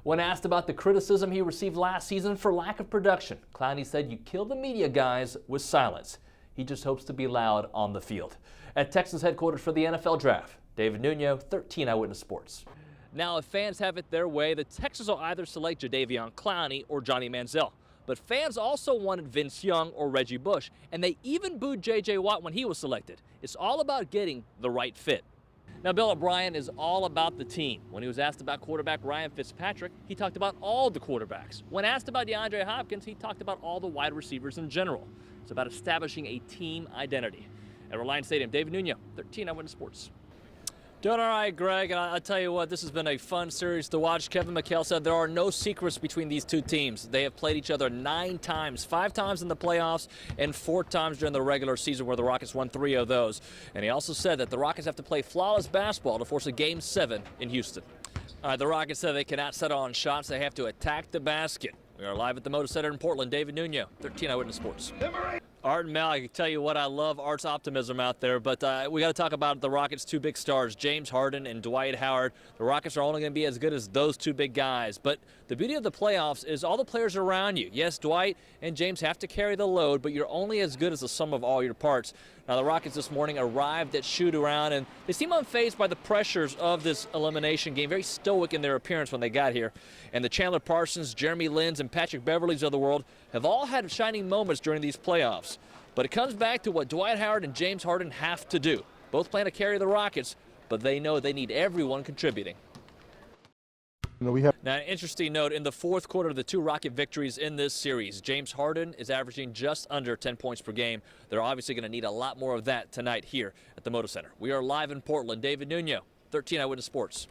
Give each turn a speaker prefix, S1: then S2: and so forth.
S1: When asked about the criticism he received last season for lack of production, Clowney said you kill the media guys with silence. He just hopes to be loud on the field. At Texas headquarters for the NFL Draft, David Nuno, 13 Eyewitness Sports. Now, if fans have it their way, the Texans will either select Jadeveon Clowney or Johnny Manziel. But fans also wanted Vince Young or Reggie Bush, and they even booed J.J. Watt when he was selected. It's all about getting the right fit. Now, Bill O'Brien is all about the team. When he was asked about quarterback Ryan Fitzpatrick, he talked about all the quarterbacks. When asked about DeAndre Hopkins, he talked about all the wide receivers in general. It's about establishing a team identity. At Reliance Stadium, David Nuno, 13 Eyewitness Sports. Doing all right, Greg, and I'll tell you what, this has been a fun series to watch. Kevin McHale said there are no secrets between these two teams. They have played each other 9 times, 5 times in the playoffs and 4 times during the regular season where the Rockets won 3 of those. And he also said that the Rockets have to play flawless basketball to force a Game 7 in Houston. All right, the Rockets said they cannot settle on shots. They have to attack the basket. We are live at the Moda Center in Portland. David Nuno, 13 Eyewitness Sports. Art and Mel, I can tell you what, I love Art's optimism out there, but we got to talk about the Rockets' 2 big stars, James Harden and Dwight Howard. The Rockets are only going to be as good as those 2 big guys, but the beauty of the playoffs is all the players around you. Yes, Dwight and James have to carry the load, but you're only as good as the sum of all your parts. Now, the Rockets this morning arrived at shoot-around, and they seem unfazed by the pressures of this elimination game, very stoic in their appearance when they got here. And the Chandler Parsons, Jeremy Lin's, and Patrick Beverleys of the world have all had shining moments during these playoffs. But it comes back to what Dwight Howard and James Harden have to do. Both plan to carry the Rockets, but they know they need everyone contributing. Now, an interesting note, in the 4th quarter of the 2 Rocket victories in this series, James Harden is averaging just under 10 points per game. They're obviously going to need a lot more of that tonight here at the Moda Center. We are live in Portland. David Nuno, 13 Eyewitness Sports.